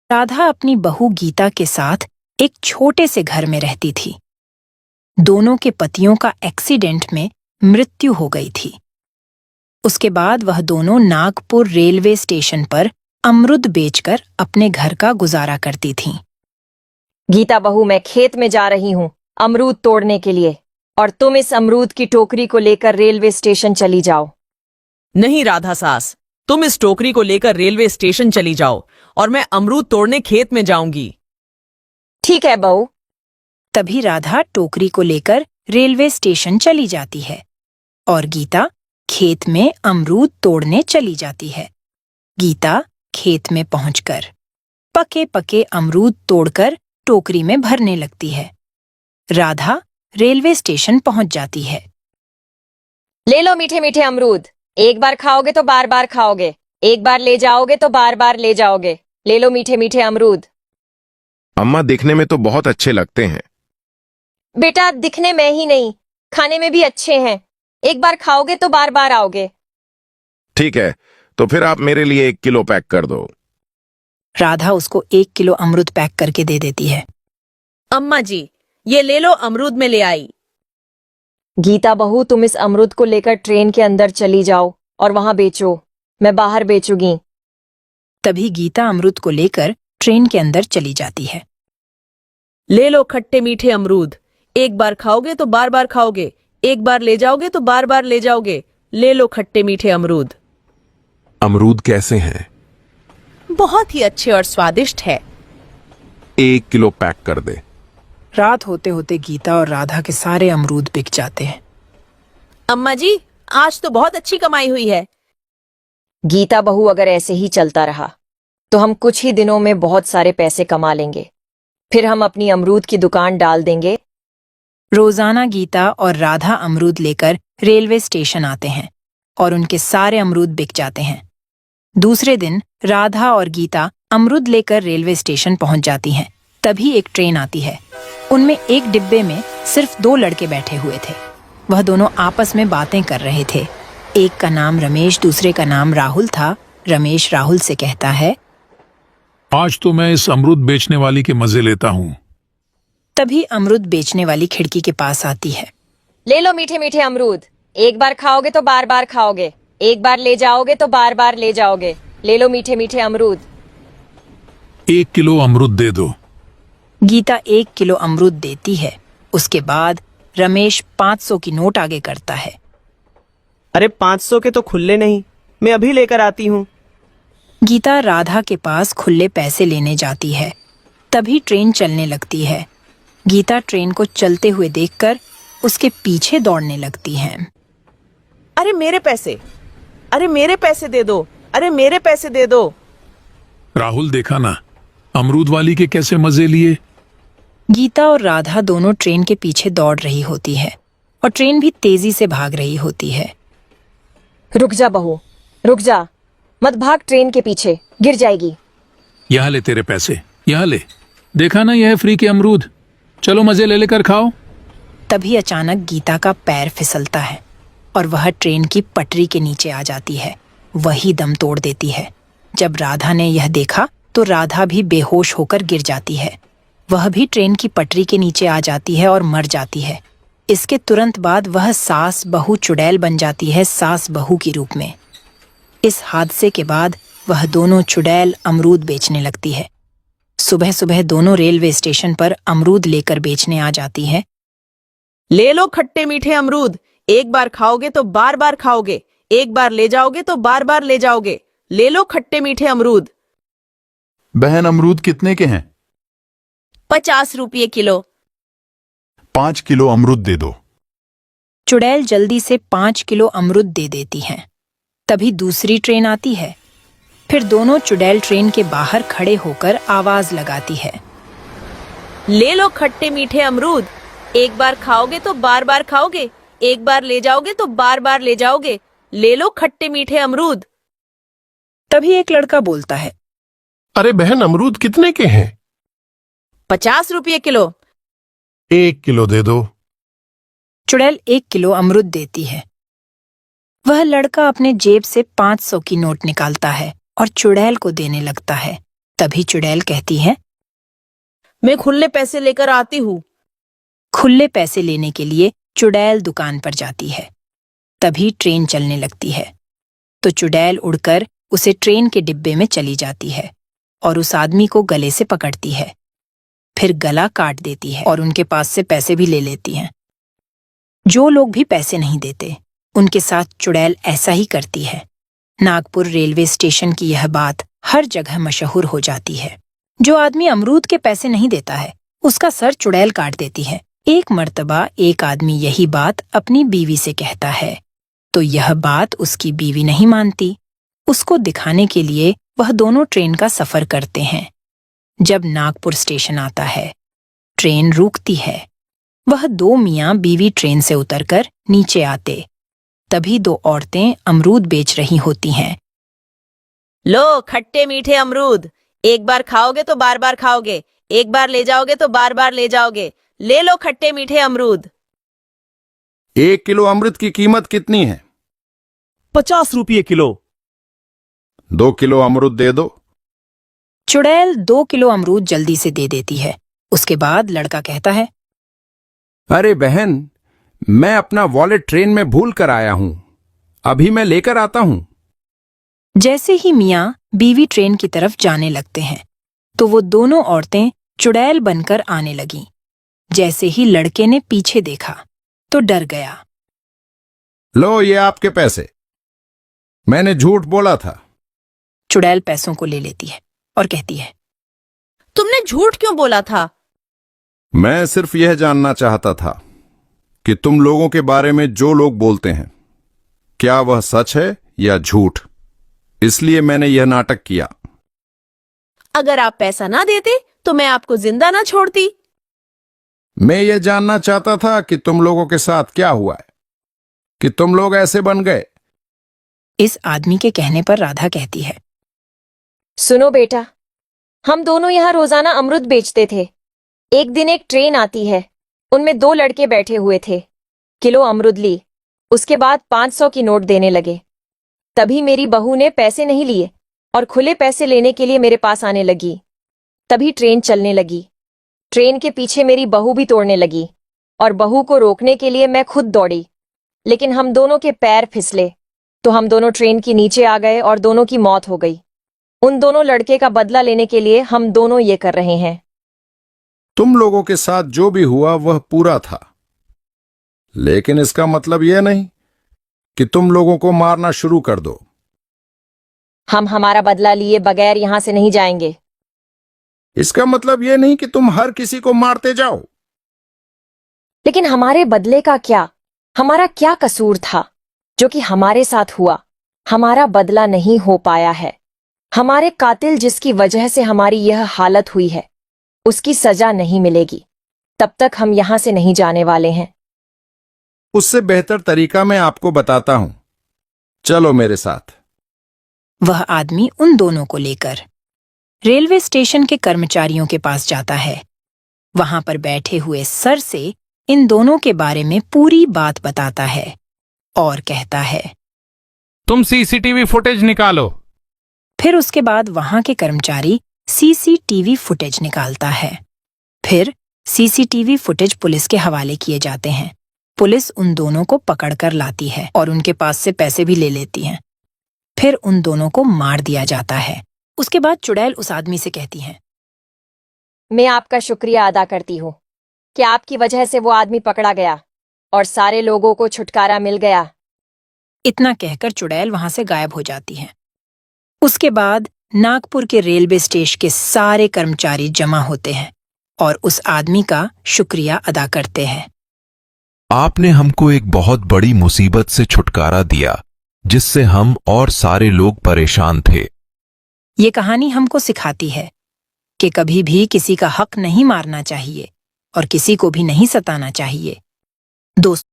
राधा अपनी बहू गीता के साथ एक छोटे से घर में रहती थी। दोनों के पतियों का एक्सीडेंट में मृत्यु हो गई थी। उसके बाद वह दोनों नागपुर रेलवे स्टेशन पर अमरूद बेचकर अपने घर का गुजारा करती थीं। गीता बहू, मैं खेत में जा रही हूँ अमरूद तोड़ने के लिए, और तुम इस अमरूद की टोकरी को लेकर रेलवे स्टेशन चली जाओ। नहीं राधा सास, तुम इस टोकरी को लेकर रेलवे स्टेशन चली जाओ और मैं अमरूद तोड़ने खेत में जाऊंगी। ठीक है बहू। तभी राधा टोकरी को लेकर रेलवे स्टेशन चली जाती है और गीता खेत में अमरूद तोड़ने चली जाती है। गीता खेत में पहुंचकर पके पके अमरूद तोड़कर टोकरी में भरने लगती है। राधा रेलवे स्टेशन पहुंच जाती है। ले लो मीठे मीठे अमरूद, एक बार खाओगे तो बार बार खाओगे, एक बार ले जाओगे तो बार बार ले जाओगे। ले लो मीठे मीठे अमरूद। अम्मा, देखने में तो बहुत अच्छे लगते हैं। बेटा, दिखने में ही नहीं, खाने में भी अच्छे हैं। एक बार खाओगे तो बार बार आओगे। ठीक है, तो फिर आप मेरे लिए 1 किलो पैक कर दो। राधा उसको 1 किलो अमरूद पैक करके दे देती है। अम्मा जी, ये ले लो, अमरूद में ले आई। गीता बहू, तुम इस अमरूद को लेकर ट्रेन के अंदर चली जाओ और वहां बेचो, मैं बाहर बेचूंगी। तभी गीता अमरूद को लेकर ट्रेन के अंदर चली जाती है। ले लो खट्टे मीठे अमरूद, एक बार खाओगे तो बार बार खाओगे, एक बार ले जाओगे तो बार बार ले जाओगे। ले लो खट्टे मीठे अमरूद। अमरूद कैसे हैं? बहुत ही अच्छे और स्वादिष्ट है। 1 किलो पैक कर दे। रात होते होते गीता और राधा के सारे अमरूद बिक जाते हैं। अम्मा जी, आज तो बहुत अच्छी कमाई हुई है। गीता बहू, अगर ऐसे ही चलता रहा तो हम कुछ ही दिनों में बहुत सारे पैसे कमा लेंगे, फिर हम अपनी अमरूद की दुकान डाल देंगे। रोजाना गीता और राधा अमरूद लेकर रेलवे स्टेशन आते हैं और उनके सारे अमरूद बिक जाते हैं। दूसरे दिन राधा और गीता अमरूद लेकर रेलवे स्टेशन पहुंच जाती हैं। तभी एक ट्रेन आती है। उनमें एक डिब्बे में सिर्फ 2 लड़के बैठे हुए थे। वह दोनों आपस में बातें कर रहे थे। एक का नाम रमेश, दूसरे का नाम राहुल था। रमेश राहुल से कहता है, आज तो मैं इस अमरूद बेचने वाली के मजे लेता हूँ। तभी अमरूद बेचने वाली खिड़की के पास आती है। ले लो मीठे मीठे अमरूद, एक बार खाओगे तो बार बार खाओगे, एक बार ले जाओगे तो बार बार ले जाओगे। ले लो मीठे मीठे अमरूद। 1 किलो अमरूद दे दो। गीता 1 किलो अमरूद देती है। उसके बाद रमेश 500 की नोट आगे करता है। अरे 500 के तो खुले नहीं, मैं अभी लेकर आती हूँ। गीता राधा के पास खुले पैसे लेने जाती है। तभी ट्रेन चलने लगती है। गीता ट्रेन को चलते हुए देखकर उसके पीछे दौड़ने लगती है। अरे मेरे पैसे, अरे मेरे पैसे दे दो, अरे मेरे पैसे दे दो। राहुल, देखा ना अमरूद वाली के कैसे मजे लिए। गीता और राधा दोनों ट्रेन के पीछे दौड़ रही होती है और ट्रेन भी तेजी से भाग रही होती है। रुक जा बहू, रुक जा, मत भाग, ट्रेन के पीछे गिर जाएगी। यहाँ ले तेरे पैसे, यहाँ ले। देखा ना, यह है फ्री के अमरूद, चलो मजे ले लेकर खाओ। तभी अचानक गीता का पैर फिसलता है और वह ट्रेन की पटरी के नीचे आ जाती है। वही दम तोड़ देती है। जब राधा ने यह देखा तो राधा भी बेहोश होकर गिर जाती है। वह भी ट्रेन की पटरी के नीचे आ जाती है और मर जाती है। इसके तुरंत बाद वह सास बहू चुड़ैल बन जाती है, सास बहू के रूप में। इस हादसे के बाद वह दोनों चुड़ैल अमरूद बेचने लगती है। सुबह सुबह दोनों रेलवे स्टेशन पर अमरूद लेकर बेचने आ जाती है। ले लो खट्टे मीठे अमरूद, एक बार खाओगे तो बार बार खाओगे, एक बार ले जाओगे तो बार बार ले जाओगे। ले लो खट्टे मीठे अमरूद। बहन, अमरूद कितने के हैं? 50 रुपये किलो। 5 किलो अमरूद दे दो। चुड़ैल जल्दी से 5 किलो अमरूद दे देती हैं। तभी दूसरी ट्रेन आती है। फिर दोनों चुड़ैल ट्रेन के बाहर खड़े होकर आवाज लगाती है। ले लो खट्टे मीठे अमरूद, एक बार खाओगे तो बार बार खाओगे, एक बार ले जाओगे तो बार बार ले जाओगे। ले लो खट्टे मीठे अमरूद। तभी एक लड़का बोलता है, अरे बहन, अमरूद कितने के हैं? 50 रुपये किलो। 1 किलो दे दो। चुड़ैल 1 किलो अमरूद देती है। वह लड़का अपने जेब से 500 की नोट निकालता है और चुड़ैल को देने लगता है। तभी चुड़ैल कहती है, मैं खुले पैसे लेकर आती हूँ। खुले पैसे लेने के लिए चुड़ैल दुकान पर जाती है। तभी ट्रेन चलने लगती है। तो चुड़ैल उड़कर उसे ट्रेन के डिब्बे में चली जाती है और उस आदमी को गले से पकड़ती है। फिर गला काट देती है और उनके पास से पैसे भी ले लेती है। जो लोग भी पैसे नहीं देते, उनके साथ चुड़ैल ऐसा ही करती है। नागपुर रेलवे स्टेशन की यह बात हर जगह मशहूर हो जाती है। जो आदमी अमरूद के पैसे नहीं देता है, उसका सर चुड़ैल काट देती है। एक मर्तबा एक आदमी यही बात अपनी बीवी से कहता है, तो यह बात उसकी बीवी नहीं मानती। उसको दिखाने के लिए वह दोनों ट्रेन का सफर करते हैं। जब नागपुर स्टेशन आता है, ट्रेन रुकती है। वह दो मियाँ बीवी ट्रेन से उतरकर नीचे आते। तभी दो औरतें अमरूद बेच रही होती हैं। लो खट्टे मीठे अमरूद, एक बार खाओगे तो बार बार खाओगे, एक बार ले जाओगे तो बार बार ले जाओगे। ले लो खट्टे मीठे अमरूद। 1 किलो अमृत की कीमत कितनी है? 50 रुपये किलो। 2 किलो अमरूद दे दो। चुड़ैल 2 किलो अमरूद जल्दी से दे देती है। उसके बाद लड़का कहता है, अरे बहन, मैं अपना वॉलेट ट्रेन में भूल कर आया हूं। अभी मैं लेकर आता हूं। जैसे ही मियाँ बीवी ट्रेन की तरफ जाने लगते हैं, तो वो दोनों औरतें चुड़ैल बनकर आने लगीं। जैसे ही लड़के ने पीछे देखा, तो डर गया। लो ये आपके पैसे। मैंने झूठ बोला था। चुड़ैल पैसों को ले लेती है और कहती है, तुमने झूठ क्यों बोला था? मैं सिर्फ यह जानना चाहता था कि तुम लोगों के बारे में जो लोग बोलते हैं, क्या वह सच है या झूठ। इसलिए मैंने यह नाटक किया। अगर आप पैसा ना देते तो मैं आपको जिंदा ना छोड़ती। मैं यह जानना चाहता था कि तुम लोगों के साथ क्या हुआ है, कि तुम लोग ऐसे बन गए। इस आदमी के कहने पर राधा कहती है, सुनो बेटा, हम दोनों यहाँ रोजाना अमरूद बेचते थे। एक दिन एक ट्रेन आती है, उनमें 2 लड़के बैठे हुए थे। किलो अमरूद ली, उसके बाद 500 की नोट देने लगे। तभी मेरी बहू ने पैसे नहीं लिए और खुले पैसे लेने के लिए मेरे पास आने लगी। तभी ट्रेन चलने लगी। ट्रेन के पीछे मेरी बहू भी तोड़ने लगी और बहू को रोकने के लिए मैं खुद दौड़ी, लेकिन हम दोनों के पैर फिसले तो हम दोनों ट्रेन के नीचे आ गए और दोनों की मौत हो गई। उन दोनों लड़के का बदला लेने के लिए हम दोनों ये कर रहे हैं। तुम लोगों के साथ जो भी हुआ वह पूरा था, लेकिन इसका मतलब यह नहीं कि तुम लोगों को मारना शुरू कर दो। हम हमारा बदला लिए बगैर यहां से नहीं जाएंगे। इसका मतलब यह नहीं कि तुम हर किसी को मारते जाओ। लेकिन हमारे बदले का क्या? हमारा क्या कसूर था जो कि हमारे साथ हुआ? हमारा बदला नहीं हो पाया है। हमारे कातिल जिसकी वजह से हमारी यह हालत हुई है, उसकी सजा नहीं मिलेगी। तब तक हम यहां से नहीं जाने वाले हैं। उससे बेहतर तरीका मैं आपको बताता हूं। चलो मेरे साथ। वह आदमी उन दोनों को लेकर रेलवे स्टेशन के कर्मचारियों के पास जाता है। वहां पर बैठे हुए सर से इन दोनों के बारे में पूरी बात बताता है और कहता है, तुम सीसीटीवी फुटेज निकालो। फिर उसके बाद वहां के कर्मचारी सीसीटीवी फुटेज निकालता है। फिर सीसीटीवी फुटेज पुलिस के हवाले किए जाते हैं। पुलिस उन दोनों को पकड़कर लाती है और उनके पास से पैसे भी ले लेती है। फिर उन दोनों को मार दिया जाता है। उसके बाद चुड़ैल उस आदमी से कहती है, मैं आपका शुक्रिया अदा करती हूँ कि आपकी वजह से वो आदमी पकड़ा गया और सारे लोगों को छुटकारा मिल गया। इतना कहकर चुड़ैल वहां से गायब हो जाती है। उसके बाद नागपुर के रेलवे स्टेशन के सारे कर्मचारी जमा होते हैं और उस आदमी का शुक्रिया अदा करते हैं। आपने हमको एक बहुत बड़ी मुसीबत से छुटकारा दिया, जिससे हम और सारे लोग परेशान थे। ये कहानी हमको सिखाती है कि कभी भी किसी का हक नहीं मारना चाहिए और किसी को भी नहीं सताना चाहिए। दोस्तों,